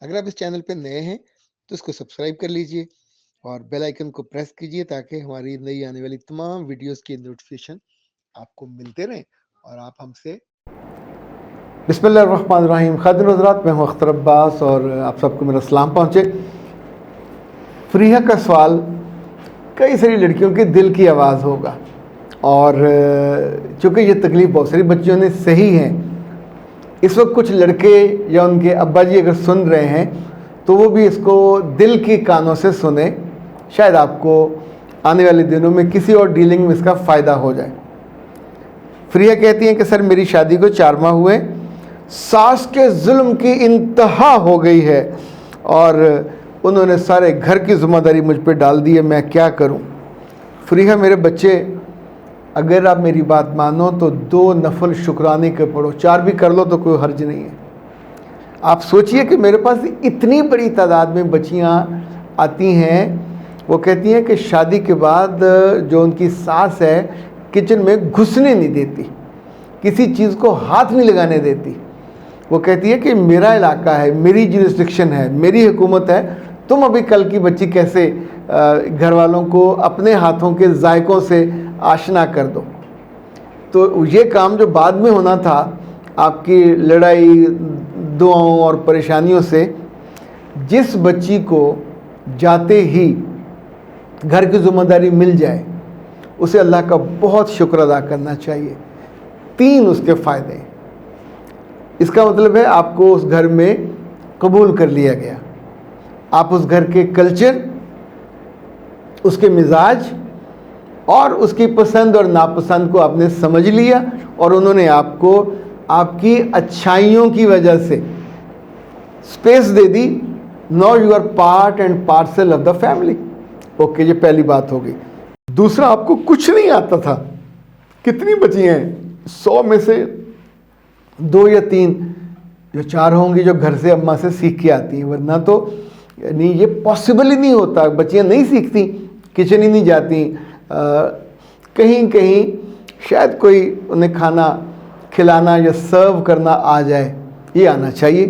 अगर आप इस चैनल पे नए हैं तो इसको सब्सक्राइब कर लीजिए और बेल आइकन को प्रेस कीजिए ताकि हमारी नई आने वाली तमाम वीडियोस की नोटिफिकेशन आपको मिलते रहें और आप हमसे बिस्मिल्लाहिर्रहमानिर्रहीम। खातिन हज़रात, मैं हूँ अख्तर अब्बास और आप सबको मेरा सलाम पहुँचे। फ़रीहा का सवाल कई सारी लड़कियों के दिल की आवाज़ होगा और चूँकि ये तकलीफ़ बहुत सारी बच्चियों ने सही है, इस वक्त कुछ लड़के या उनके अब्बा जी अगर सुन रहे हैं तो वो भी इसको दिल के कानों से सुने, शायद आपको आने वाले दिनों में किसी और डीलिंग में इसका फ़ायदा हो जाए। फ़रीहा कहती हैं कि सर, मेरी शादी को 4 माह हुए, सास के जुल्म की इंतहा हो गई है और उन्होंने सारे घर की ज़िम्मेदारी मुझ पर डाल दी है, मैं क्या करूं? फ़रीहा, मेरे बच्चे, अगर आप मेरी बात मानो तो 2 नफल शुक्राने के पढ़ो, 4 भी कर लो तो कोई हर्ज नहीं है। आप सोचिए कि मेरे पास इतनी बड़ी तादाद में बच्चियाँ आती हैं, वो कहती हैं कि शादी के बाद जो उनकी सास है किचन में घुसने नहीं देती, किसी चीज़ को हाथ नहीं लगाने देती। वो कहती है कि मेरा इलाका है, मेरी जुरिस्डिक्शन है, मेरी हुकूमत है, तुम अभी कल की बच्ची कैसे घर वालों को अपने हाथों के जायकों से आशना कर दो। तो ये काम जो बाद में होना था, आपकी लड़ाई, दुआओं और परेशानियों से, जिस बच्ची को जाते ही घर की ज़िम्मेदारी मिल जाए उसे अल्लाह का बहुत शुक्र अदा करना चाहिए। 3 उसके फ़ायदे हैं। इसका मतलब है आपको उस घर में कबूल कर लिया गया, आप उस घर के कल्चर, उसके मिजाज और उसकी पसंद और नापसंद को आपने समझ लिया और उन्होंने आपको आपकी अच्छाइयों की वजह से स्पेस दे दी। Now you are part and parcel of the family. Okay, ये पहली बात हो गई। दूसरा, आपको कुछ नहीं आता था। कितनी बची हैं? 100 में से 2 या 3 जो 4 होंगी जो घर से अम्मा से सीख के आती हैं, वरना तो नहीं, ये पॉसिबल ही नहीं होता। बच्चियाँ नहीं सीखती, किचन ही नहीं जाती। कहीं कहीं शायद कोई उन्हें खाना खिलाना या सर्व करना आ जाए, ये आना चाहिए।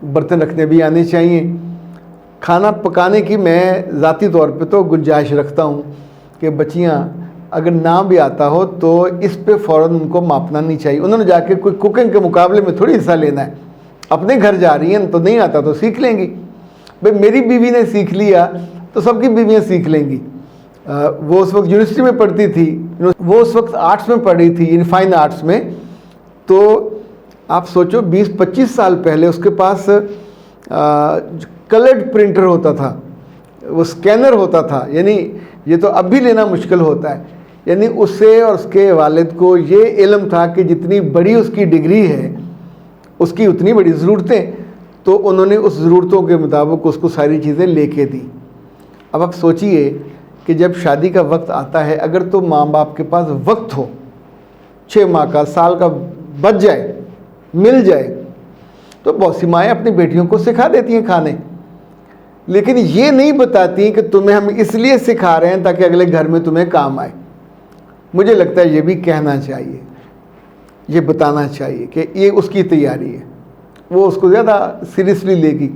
बर्तन रखने भी आने चाहिए। खाना पकाने की मैं ज़ाती तौर पे तो गुंजाइश रखता हूँ कि बच्चियाँ अगर ना भी आता हो तो इस पे फ़ौरन उनको मापना नहीं चाहिए। उन्होंने जाके कोई कुकिंग के मुकाबले में थोड़ी हिस्सा लेना है। अपने घर जा रही हैं तो नहीं आता तो सीख लेंगी। भाई, मेरी बीवी ने सीख लिया तो सबकी बीवियाँ सीख लेंगी। वो उस वक्त यूनिवर्सिटी में पढ़ती थी, वो उस वक्त आर्ट्स में पढ़ी थी, इन फाइन आर्ट्स में। तो आप सोचो 20-25 साल पहले उसके पास कलर्ड प्रिंटर होता था, वो स्कैनर होता था। यानी ये तो अब भी लेना मुश्किल होता है। यानी उससे और उसके वालिद को ये इल्म था कि जितनी बड़ी उसकी डिग्री है उसकी उतनी बड़ी ज़रूरतें, तो उन्होंने उस ज़रूरतों के मुताबिक उसको सारी चीज़ें लेके दी। अब आप सोचिए कि जब शादी का वक्त आता है, अगर तो माँ बाप के पास वक्त हो, 6 माह का, साल का बच जाए, मिल जाए, तो बहुत सी माएँ अपनी बेटियों को सिखा देती हैं खाने, लेकिन ये नहीं बताती कि तुम्हें हम इसलिए सिखा रहे हैं ताकि अगले घर में तुम्हें काम आए। मुझे लगता है ये भी कहना चाहिए, ये बताना चाहिए कि ये उसकी तैयारी है, वो उसको ज़्यादा सीरियसली लेगी।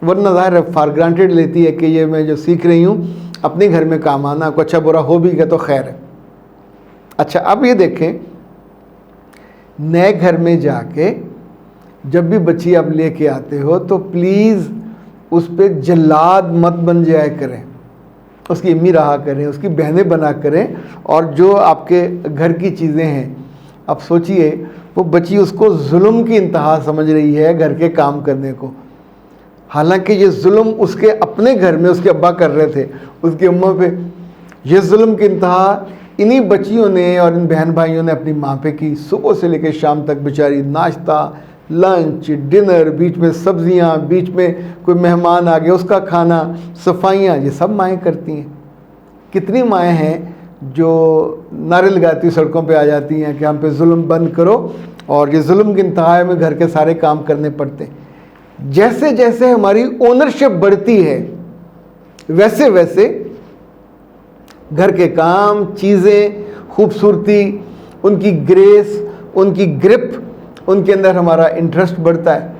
वरना ज़ाहिर है फॉर ग्रांटेड लेती है कि ये मैं जो सीख रही हूँ अपने घर में काम आना, को अच्छा बुरा हो भी गया तो खैर है। अच्छा, अब ये देखें, नए घर में जाके जब भी बच्ची आप लेके आते हो तो प्लीज़ उस पर जल्लाद मत बन जाया करें, उसकी अम्मी रहा करें, उसकी बहनें बना करें। और जो आपके घर की चीज़ें हैं, आप सोचिए वो बच्ची उसको जुल्म की इंतहा समझ रही है घर के काम करने को, हालांकि ये जुल्म उसके अपने घर में उसके अब्बा कर रहे थे, उसकी अम्मा पे। ये जुल्म की इंतहा इन्हीं बच्चियों ने और इन बहन भाइयों ने अपनी माँ पे की। सुबह से लेकर शाम तक बेचारी नाश्ता, लंच, डिनर, बीच में सब्जियां, बीच में कोई मेहमान आ गया उसका खाना, सफाइयाँ, ये सब माएँ करती हैं। कितनी माएँ हैं जो नारे लगाती सड़कों पे आ जाती हैं कि हम पे जुल्म बंद करो, और ये जुल्म की इंतहा में घर के सारे काम करने पड़ते हैं। जैसे जैसे हमारी ओनरशिप बढ़ती है वैसे वैसे घर के काम, चीज़ें, खूबसूरती, उनकी ग्रेस, उनकी ग्रिप, उनके अंदर हमारा इंटरेस्ट बढ़ता है।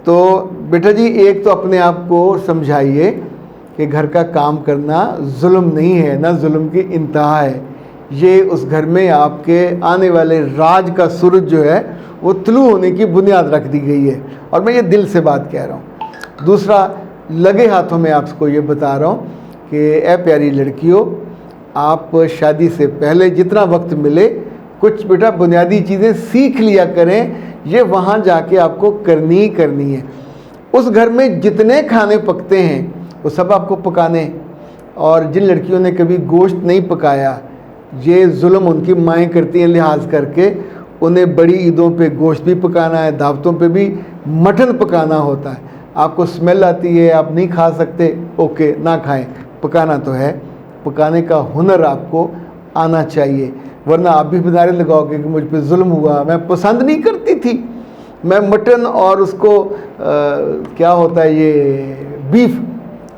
तो बेटा जी, एक तो अपने आप को समझाइए कि घर का काम करना जुल्म नहीं है, ना जुल्म की इंतहा है। ये उस घर में आपके आने वाले राज का सूरज जो है वो तुलू होने की बुनियाद रख दी गई है, और मैं ये दिल से बात कह रहा हूँ। दूसरा, लगे हाथों में आपको ये बता रहा हूँ कि ए प्यारी लड़कियों, आप शादी से पहले जितना वक्त मिले कुछ बेटा बुनियादी चीज़ें सीख लिया करें। ये वहाँ जाके आपको करनी ही करनी है। उस घर में जितने खाने पकते हैं वो सब आपको पकाने, और जिन लड़कियों ने कभी गोश्त नहीं पकाया, ये जुल्म उनकी माएँ करती हैं लिहाज करके। उन्हें बड़ी ईदों पे गोश्त भी पकाना है, दावतों पे भी मटन पकाना होता है। आपको स्मेल आती है, आप नहीं खा सकते, ओके ना खाएं, पकाना तो है। पकाने का हुनर आपको आना चाहिए, वरना आप भी नारे लगाओगे कि मुझ पे जुल्म हुआ, मैं पसंद नहीं करती थी, मैं मटन और उसको क्या होता है ये बीफ,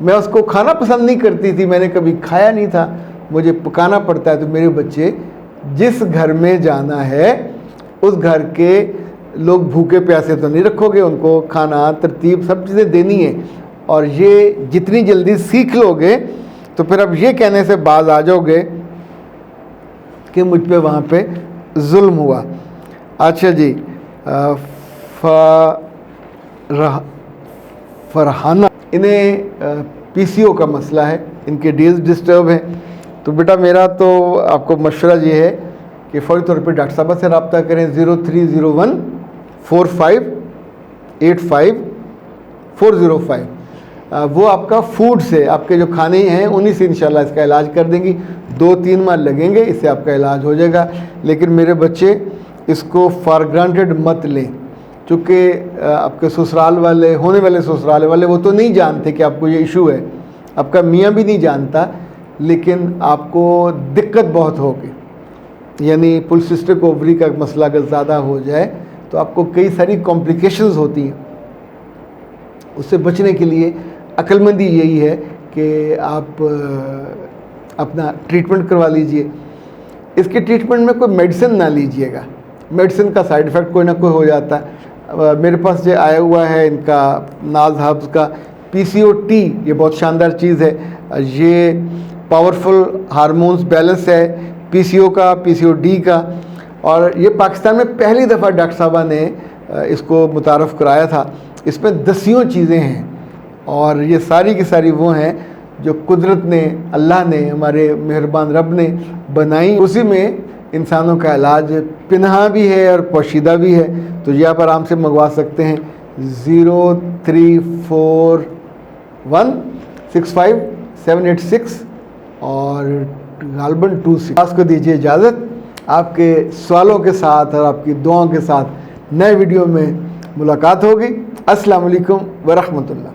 मैं उसको खाना पसंद नहीं करती थी, मैंने कभी खाया नहीं था, मुझे पकाना पड़ता है। तो मेरे बच्चे, जिस घर में जाना है उस घर के लोग भूखे प्यासे तो नहीं रखोगे, उनको खाना तरतीब सब चीज़ें देनी है। और ये जितनी जल्दी सीख लोगे तो फिर अब ये कहने से बाज आ जाओगे कि मुझ पे वहाँ पे जुल्म हुआ। अच्छा जी, फरहाना, इन्हें पीसीओ का मसला है, इनके डेज डिस्टर्ब हैं। तो बेटा मेरा तो आपको मशवरा ये है कि फ़ौरी तौर पे डॉक्टर साहब से रब्ता करें। 0301 4585 405। वो आपका फूड से, आपके जो खाने हैं उन्हीं से इंशाल्लाह इसका इलाज कर देंगी। 2-3 माह लगेंगे, इससे आपका इलाज हो जाएगा। लेकिन मेरे बच्चे, इसको फॉर ग्रांटेड मत लें, चूँकि आपके ससुराल वाले, होने वाले ससुराल वाले, वो तो नहीं जानते कि आपको ये इशू है, आपका मियाँ भी नहीं जानता, लेकिन आपको दिक्कत बहुत होगी। यानी पॉलिसिस्टिक ओवरी का मसला अगर ज़्यादा हो जाए तो आपको कई सारी कॉम्प्लिकेशंस होती हैं। उससे बचने के लिए अक्लमंदी यही है कि आप अपना ट्रीटमेंट करवा लीजिए। इसके ट्रीटमेंट में कोई मेडिसिन ना लीजिएगा, मेडिसिन का साइड इफ़ेक्ट कोई ना कोई हो जाता है। मेरे पास जो आया हुआ है इनका नाज हब्स का PCOT, ये बहुत शानदार चीज़ है। ये पावरफुल हार्मोन्स बैलेंस है PCO का, PCOD का, और ये पाकिस्तान में पहली दफ़ा डॉक्टर साहबा ने इसको मुतारफ़ कराया था। इसमें 10 चीज़ें हैं, और ये सारी की सारी वो हैं जो कुदरत ने, अल्लाह ने, हमारे मेहरबान रब ने बनाई। उसी में इंसानों का इलाज पिन्हा भी है और पोशीदा भी है। तो ये आप आराम से मंगवा सकते हैं। 034165 और गालबन 26 को दीजिए इजाज़त। आपके सवालों के साथ और आपकी दुआओं के साथ नए वीडियो में मुलाकात होगी। अस्सलाम वालेकुम व रहमतुल्लाह।